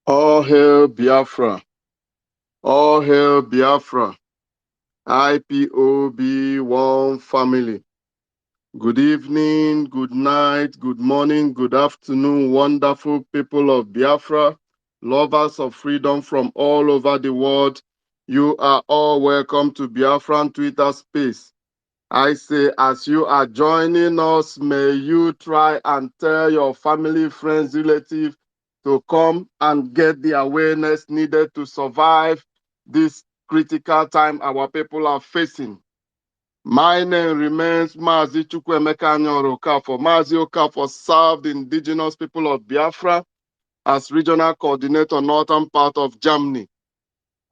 All hail Biafra. All hail Biafra. IPOB one family. Good evening, good night, good morning, good afternoon, wonderful people of Biafra, lovers of freedom from all over the world. You are all welcome to Biafran Twitter space. I say, as you are joining us, may you try and tell your family, friends, relatives to come and get the awareness needed to survive this critical time our people are facing. My name remains Mazi Chukwuemeka Anyoro Okafor. Mazi Okafor served the indigenous people of Biafra as regional coordinator northern part of Germany.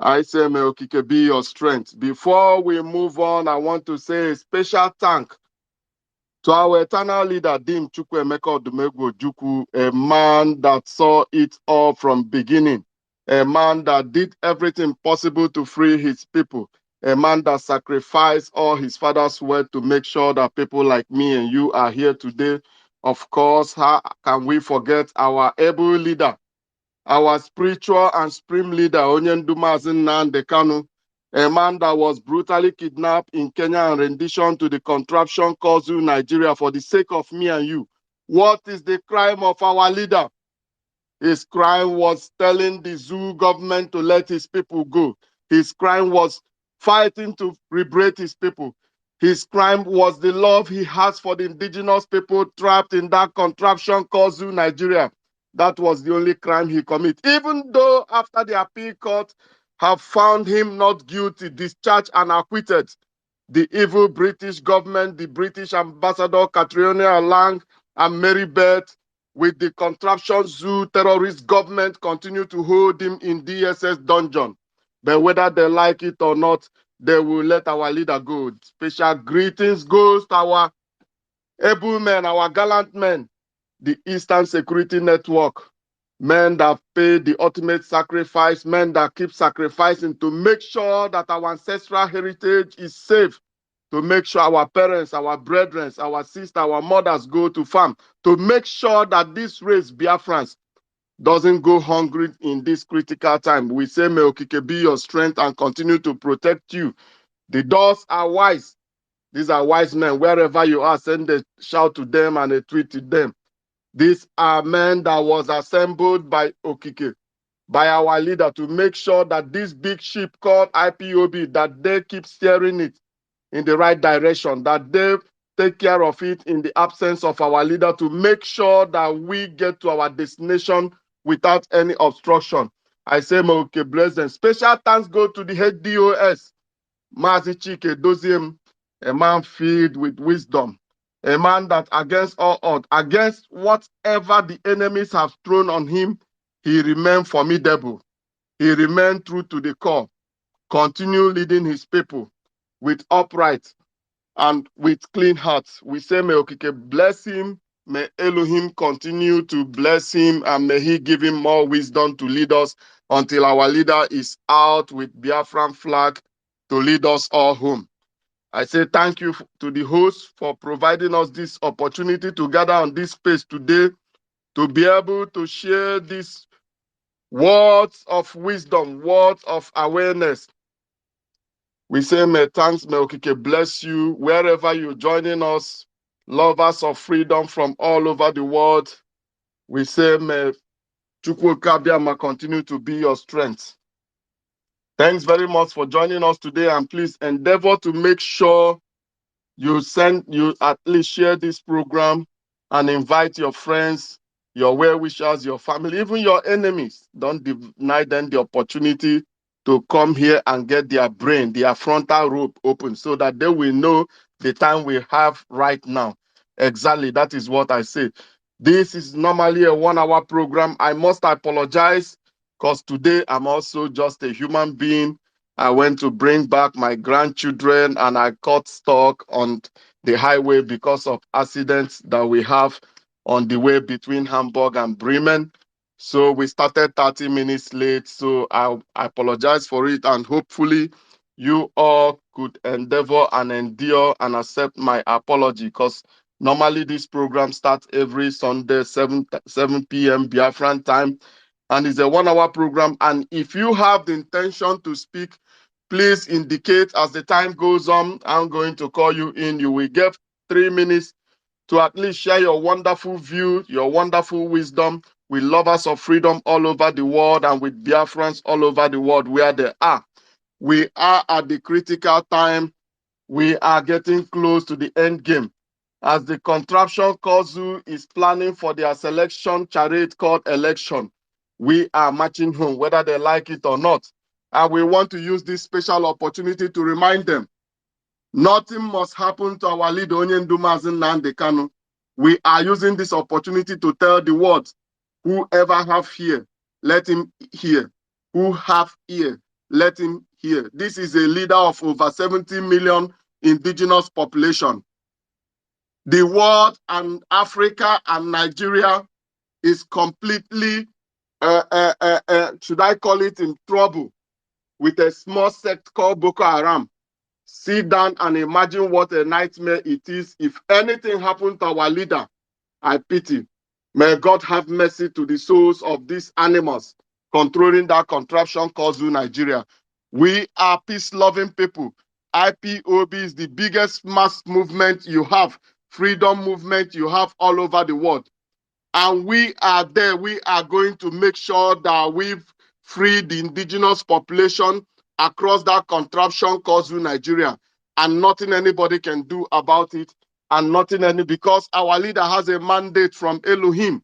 I say, may Okike be your strength. Before we move on, I want to say a special thank to our eternal leader, Dim Chukwuemeka Odumegwu Ojukwu, a man that saw it all from beginning, a man that did everything possible to free his people, a man that sacrificed all his father's word to make sure that people like me and you are here today. Of course, how can we forget our able leader, our spiritual and supreme leader, Onyendu Mazi Nnamdi Kanu, a man that was brutally kidnapped in Kenya and rendition to the contraption called Zoo Nigeria for the sake of me and you. What is the crime of our leader? His crime was telling the Zoo government to let his people go. His crime was fighting to liberate his people. His crime was the love he has for the indigenous people trapped in that contraption called Zoo Nigeria. That was the only crime he committed. Even though after the appeal court have found him not guilty, discharged and acquitted, the evil British government, the British ambassador Catriona Lang and Mary Beth, with the contraption Zoo terrorist government, continue to hold him in DSS dungeon. But whether they like it or not, they will let our leader go. Special greetings goes to our able men, our gallant men, the Eastern Security Network, men that pay the ultimate sacrifice, men that keep sacrificing to make sure that our ancestral heritage is safe, to make sure our parents, our brethren, our sisters, our mothers go to farm, to make sure that this race, Biafrans, doesn't go hungry in this critical time. We say, may Okike be your strength and continue to protect you. The doors are wise. These are wise men. Wherever you are, send a shout to them and a tweet to them. These are men that was assembled by Okike, by our leader, to make sure that this big ship called IPOB, that they keep steering it in the right direction, that they take care of it in the absence of our leader, to make sure that we get to our destination without any obstruction. I say, may Okike bless them. Special thanks go to the head DOS, Mazi Chike Doziem, a man filled with wisdom, a man that against all odds, against whatever the enemies have thrown on him, he remained formidable. He remained true to the core, continue leading his people with upright and with clean hearts. We say, may Okike bless him, may Elohim continue to bless him, and may he give him more wisdom to lead us until our leader is out with Biafran flag to lead us all home. I say thank you to the host for providing us this opportunity to gather on this space today to be able to share these words of wisdom, words of awareness. We say, may thanks, may Okike bless you wherever you're joining us, lovers of freedom from all over the world. We say, may Chukwukabiama continue to be your strength. Thanks very much for joining us today, and please endeavor to make sure you at least share this program and invite your friends, your well-wishers, your family, even your enemies. Don't deny them the opportunity to come here and get their brain, their frontal lobe open, so that they will know the time we have right now. Exactly, that is what I say. This is normally a 1-hour program. I must apologize because today I'm also just a human being. I went to bring back my grandchildren and I got stuck on the highway because of accidents that we have on the way between Hamburg and Bremen. So we started 30 minutes late. So I apologize for it, and hopefully you all could endeavor and endure and accept my apology, because normally this program starts every Sunday, 7 p.m. Biafran time, and it's a 1-hour program. And if you have the intention to speak, please indicate as the time goes on. I'm going to call you in. You will get 3 minutes to at least share your wonderful view, your wonderful wisdom with lovers of freedom all over the world and with Biafrans all over the world where they are. We are at the critical time. We are getting close to the end game. As the contraption Kozu is planning for their selection charade called election, we are marching home, whether they like it or not. And we want to use this special opportunity to remind them, nothing must happen to our leader, Onyendu Mazi Nnamdi Kanu. We are using this opportunity to tell the world, whoever have ear, let him hear. Who have ear, let him hear. This is a leader of over 70 million indigenous population. The world and Africa and Nigeria is completely, should I call it, in trouble with a small sect called Boko Haram. Sit down and imagine what a nightmare it is if anything happened to our leader. I pity. May God have mercy to the souls of these animals controlling that contraption called Zoo Nigeria. We are peace-loving people. IPOB is the biggest mass movement you have, freedom movement you have all over the world. And we are there. We are going to make sure that we've freed the indigenous population across that contraption called Zoo Nigeria. And nothing anybody can do about it. And because our leader has a mandate from Elohim,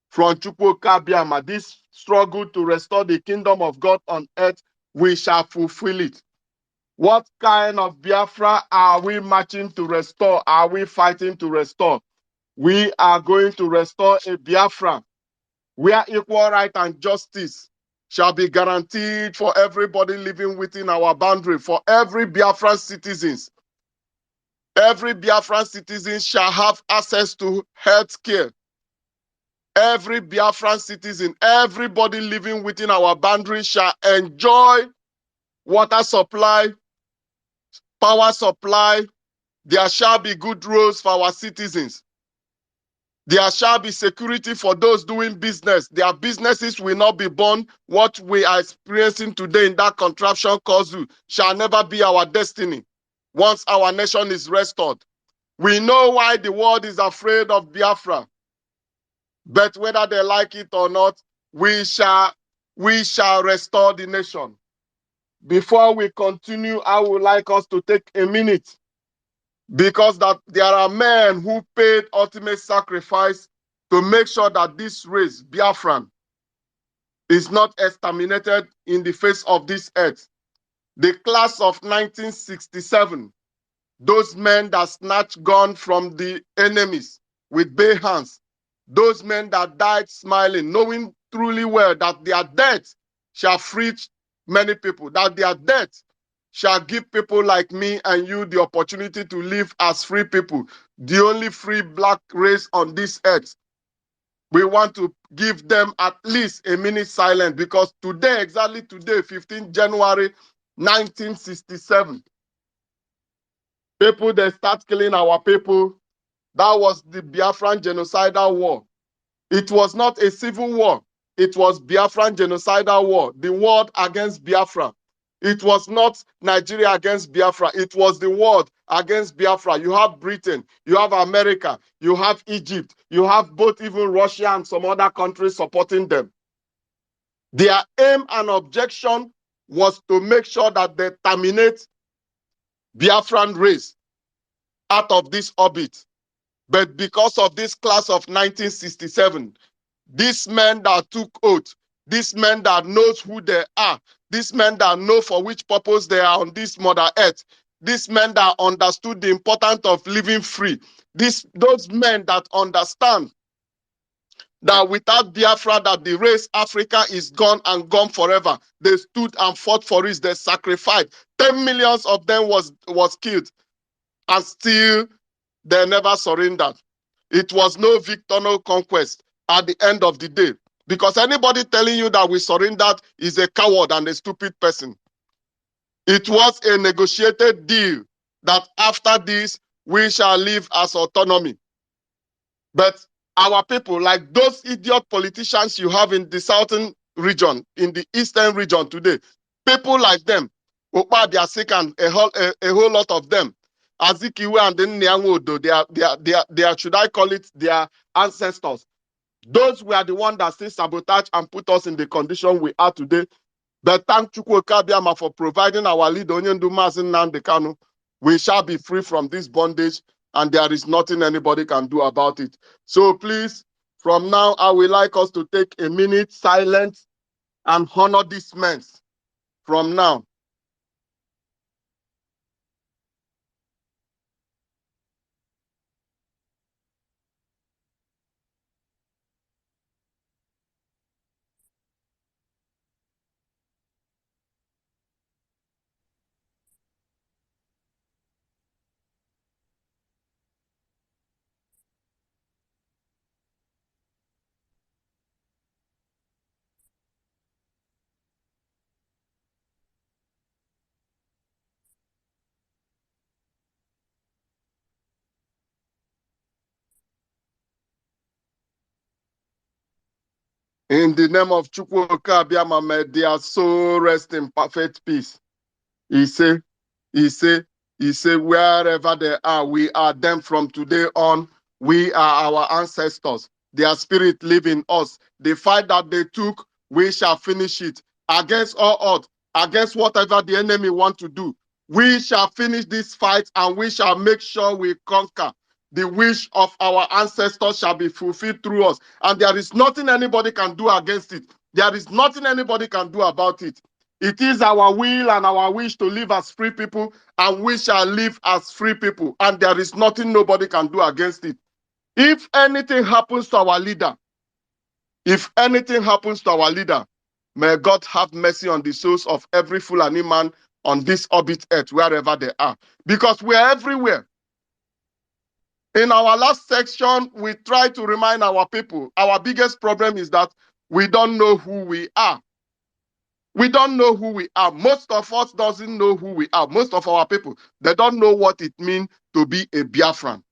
from Chukwukabiama, this struggle to restore the kingdom of God on earth, we shall fulfill it. What kind of Biafra are we marching to restore? Are we fighting to restore? We are going to restore a Biafra where equal right and justice shall be guaranteed for everybody living within our boundary, for every Biafran citizens. Every Biafran citizen shall have access to health care. Every Biafran citizen, everybody living within our boundary shall enjoy water supply, power supply. There shall be good roads for our citizens. There shall be security for those doing business. Their businesses will not be burned. What we are experiencing today in that contraption called zoo shall never be our destiny once our nation is restored. We know why the world is afraid of Biafra, but whether they like it or not, we shall restore the nation. Before we continue, I would like us to take a minute, because that there are men who paid ultimate sacrifice to make sure that this race, Biafran, is not exterminated in the face of this earth. The class of 1967, those men that snatched gun from the enemies with bare hands, those men that died smiling, knowing truly well that their death shall free many people, that their death shall give people like me and you the opportunity to live as free people, the only free black race on this earth. We want to give them at least a minute silence, because today, exactly today, 15 January 1967, people, they start killing our people. That was the Biafran genocidal war. It was not a civil war. It was Biafran genocidal war, the war against Biafra. It was not Nigeria against Biafra. It was the war against Biafra. You have Britain, you have America, you have Egypt, you have both even Russia and some other countries supporting them. Their aim and objection was to make sure that they terminate Biafran race out of this orbit. But because of this class of 1967, these men that took oath, these men that knows who they are, these men that know for which purpose they are on this mother earth, these men that understood the importance of living free, those men that understand that without Biafra, that the race Africa is gone and gone forever. They stood and fought for it. They sacrificed. 10 millions of them was killed, and still they never surrendered. It was no victor, no conquest at the end of the day. Because anybody telling you that we surrendered is a coward and a stupid person. It was a negotiated deal that after this, we shall live as autonomy. But our people, like those idiot politicians you have in the southern region, in the eastern region today, people like them, Okpa Biasik and a whole lot of them, Azikiwe and Nyanwodo, they are, should I call it, their ancestors. Those were the ones that still sabotage and put us in the condition we are today. But thank Chukwu Kabiama for providing our leader, Onyendu Mazi Nnamdi Kanu. We shall be free from this bondage, and there is nothing anybody can do about it. So please, from now, I would like us to take a minute silence and honor these men from now. In the name of Chukwu Kabiama, may their soul rest in perfect peace. He said, he said, he said, wherever they are, we are them from today on. We are our ancestors. Their spirit live in us. The fight that they took, we shall finish it. Against all odds, against whatever the enemy want to do, we shall finish this fight, and we shall make sure we conquer. The wish of our ancestors shall be fulfilled through us. And there is nothing anybody can do against it. There is nothing anybody can do about it. It is our will and our wish to live as free people, and we shall live as free people. And there is nothing nobody can do against it. If anything happens to our leader, if anything happens to our leader, may God have mercy on the souls of every Fulani man on this orbit earth, wherever they are. Because we are everywhere. In our last section, we try to remind our people, our biggest problem is that we don't know who we are. We don't know who we are. Most of us doesn't know who we are. Most of our people, they don't know what it means to be a Biafran.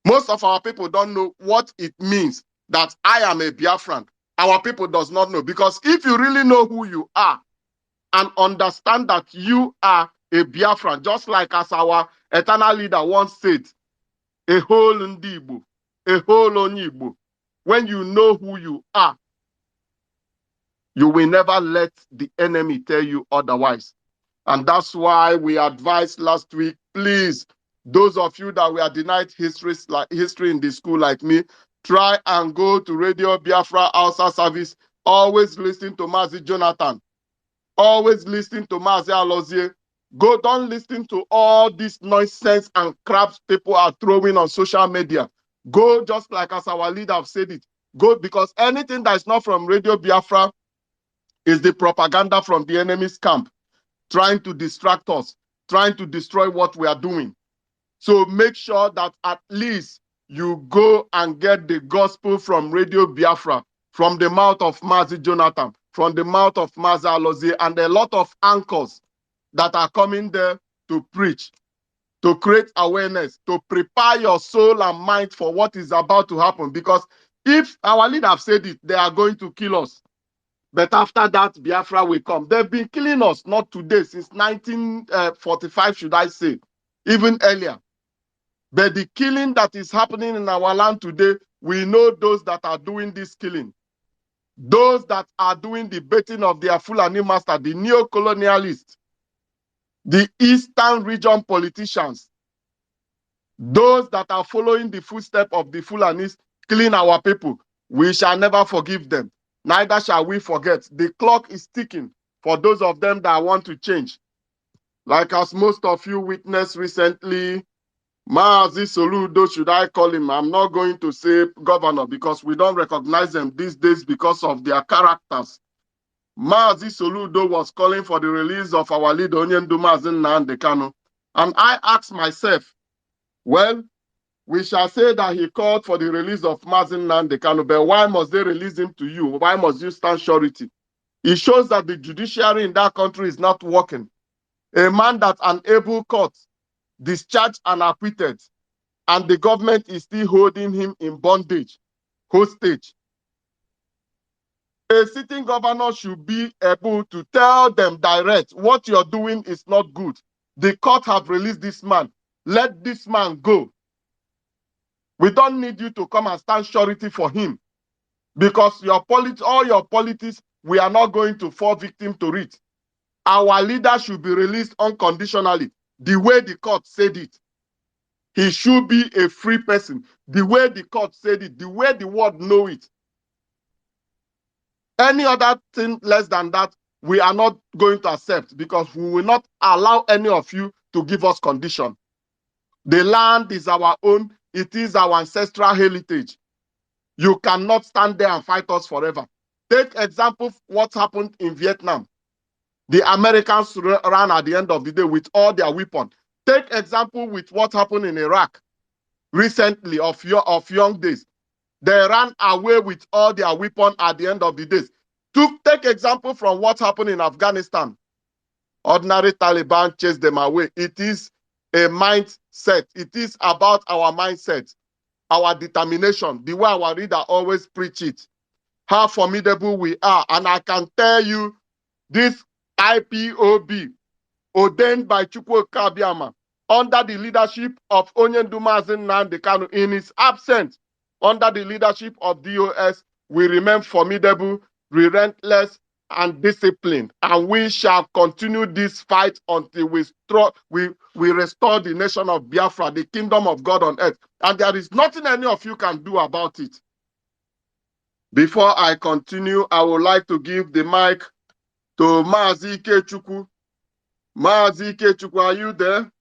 Most of our people don't know what it means that I am a Biafran. Our people does not know, because if you really know who you are and understand that you are a Biafran, just like as our eternal leader once said, a whole Ndibo, a whole Onyibo, when you know who you are, you will never let the enemy tell you otherwise. And that's why we advised last week, please, those of you that were denied history in the school like me, try and go to Radio Biafra Hausa service. Always listen to Mazi Jonathan. Always listen to Mazi Alozie. Go, don't listen to all this nonsense and crap people are throwing on social media. Go just like as our leader have said it. Go, because anything that is not from Radio Biafra is the propaganda from the enemy's camp, trying to distract us, trying to destroy what we are doing. So make sure that at least you go and get the gospel from Radio Biafra, from the mouth of Mazi Jonathan, from the mouth of Mazi Alozie, and a lot of anchors that are coming there to preach, to create awareness, to prepare your soul and mind for what is about to happen. Because if our leader have said it, they are going to kill us. But after that, Biafra will come. They've been killing us, not today, since 1945, should I say, even earlier. But the killing that is happening in our land today, we know those that are doing this killing. Those that are doing the baiting of their Fulani master, the neo-colonialists, the Eastern region politicians, those that are following the footsteps of the Fulanis, killing our people, we shall never forgive them. Neither shall we forget. The clock is ticking for those of them that want to change. Like as most of you witnessed recently, Mazi Soludo, should I call him? I'm not going to say governor because we don't recognize them these days because of their characters. Mazi Soludo was calling for the release of our leader, Onyendu Mazi Nnamdi Kanu. And I asked myself, well, we shall say that he called for the release of Mazi Nnamdi Kanu, but why must they release him to you? Why must you stand surety? It shows that the judiciary in that country is not working. A man that an able court discharged and acquitted, and the government is still holding him in bondage, hostage. A sitting governor should be able to tell them direct, what you're doing is not good. The court have released this man. Let this man go. We don't need you to come and stand surety for him, because all your politics, we are not going to fall victim to it. Our leader should be released unconditionally, the way the court said it. He should be a free person, the way the court said it, the way the world know it. Any other thing less than that, we are not going to accept, because we will not allow any of you to give us condition. The land is our own. It is our ancestral heritage. You cannot stand there and fight us forever. Take example what happened in Vietnam. The Americans ran at the end of the day with all their weapons. Take example with what happened in Iraq recently of young days. They ran away with all their weapons at the end of the day. Take example from what happened in Afghanistan. Ordinary Taliban chased them away. It is a mindset. It is about our mindset, our determination, the way our leader always preach it, how formidable we are. And I can tell you, this IPOB, ordained by Chukwuka Abbiama, under the leadership of Onyendu Mazi Nnamdi Kanu, in his absence, under the leadership of DOS, we remain formidable, relentless, and disciplined. And we shall continue this fight until we restore the nation of Biafra, the kingdom of God on earth. And there is nothing any of you can do about it. Before I continue, I would like to give the mic to Mazi Ikechukwu. Mazi Ikechukwu, are you there?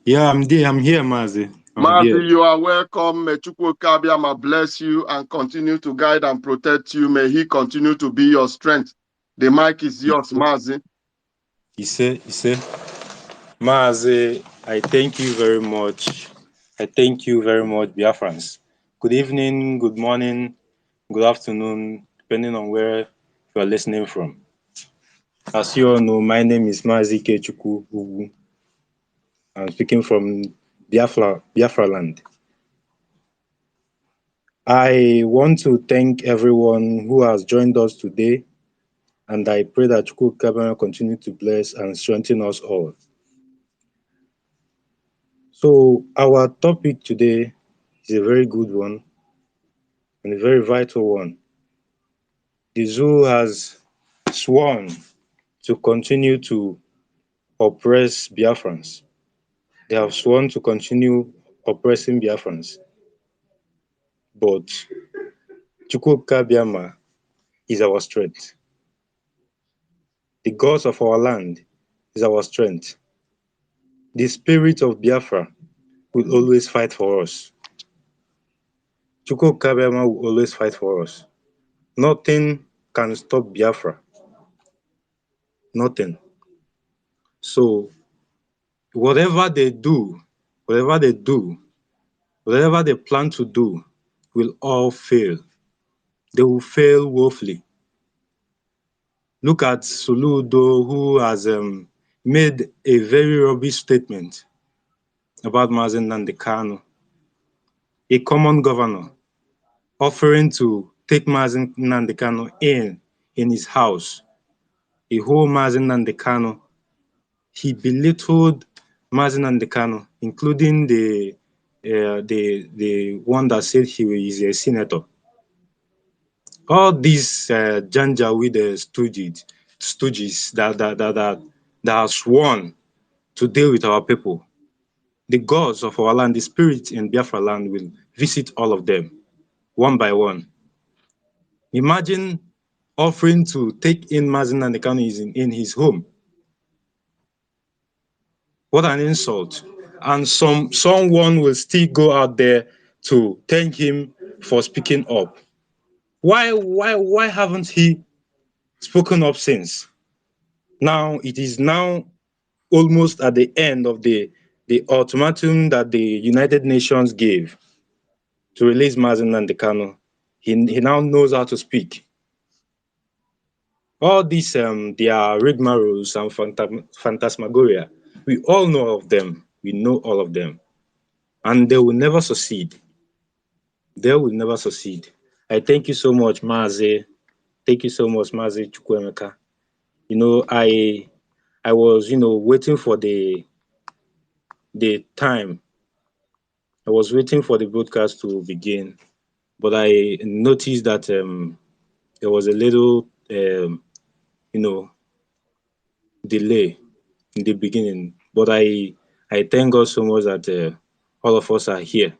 Yeah, I'm there. I'm here, Mazi. Mazi, you are welcome. May Chukwuka Abbiama bless you and continue to guide and protect you. May he continue to be your strength. The mic is yours, Mazi. He said, Mazi, I thank you very much. I thank you very much, Biafrans. Good evening, good morning, good afternoon, depending on where you are listening from. As you all know, my name is Mazi Ikechukwu. I'm speaking from Biafra land. I want to thank everyone who has joined us today, and I pray that Chukwu Kabana continue to bless and strengthen us all. So, our topic today is a very good one and a very vital one. The zoo has sworn to continue to oppress Biafrans. They have sworn to continue oppressing Biafrans. But Chukwu Kabiama is our strength. The gods of our land is our strength. The spirit of Biafra will always fight for us. Chukwu Kabiama will always fight for us. Nothing can stop Biafra. Nothing. So whatever they do, whatever they do, whatever they plan to do will all fail. They will fail woefully. Look at Soludo, who has made a very rubbish statement about Mazi Nnamdi Kanu, a common governor, offering to take Mazi Nnamdi Kanu in his house. A whole Mazi Nnamdi Kanu. He belittled Mazi Nnamdi Kanu, including the one that said he is a senator. All these Janjaweed stooges that have sworn to deal with our people. The gods of our land, the spirits in Biafra land will visit all of them one by one. Imagine offering to take in Mazi Nnamdi Kanu in his home. What an insult. And someone will still go out there to thank him for speaking up. Why haven't he spoken up since? Now it is now almost at the end of the ultimatum that the United Nations gave to release Mazi Nnamdi Kanu. He now knows how to speak. All these their rigmaroles and phantasmagoria, we all know of them. We know all of them. And they will never succeed. They will never succeed. I thank you so much, Mazi. Thank you so much, Mazi Chukwuemeka. I was, waiting for the time. I was waiting for the broadcast to begin, but I noticed that there was a little, you know, delay in the beginning. But I thank God so much that all of us are here.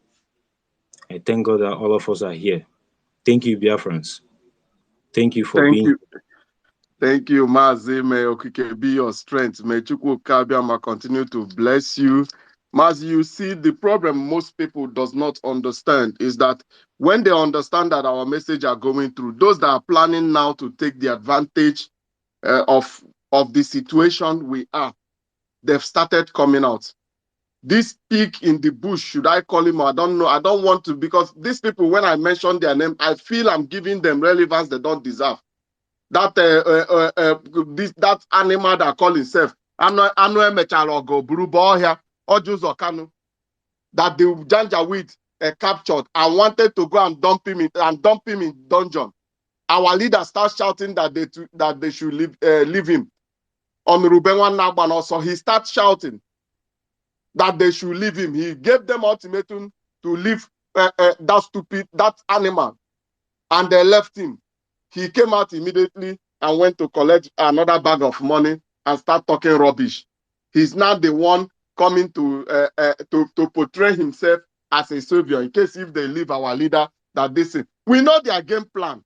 I thank God that all of us are here. Thank you, Biafrans. Thank you for Thank being. you. Thank you, Mazi. May Okike be your strength. May Chukwu Kabiama continue to bless you. Mazi, you see, the problem most people does not understand is that when they understand that our message are going through, those that are planning now to take the advantage of the situation we are, they've started coming out. This pig in the bush, should I call him? I don't know. I don't want to, because these people, when I mention their name, I feel I'm giving them relevance they don't deserve. That that animal that call himself Anu Emechalogo Burubohia Ojuzo Kanu, that the Janjaweed captured and wanted to go and dump him in dungeon. Our leader starts shouting that they should leave him. On Rubenwan Nagban also, he starts shouting that they should leave him. He gave them ultimatum to leave that animal, and they left him. He came out immediately and went to collect another bag of money and start talking rubbish. He's now the one coming to portray himself as a savior in case if they leave our leader that this is. We know their game plan.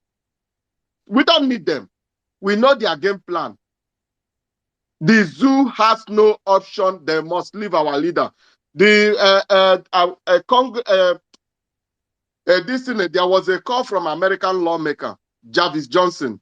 We don't need them. We know their game plan. The zoo has no option. They must leave our leader. There was a call from American lawmaker Jarvis Johnson.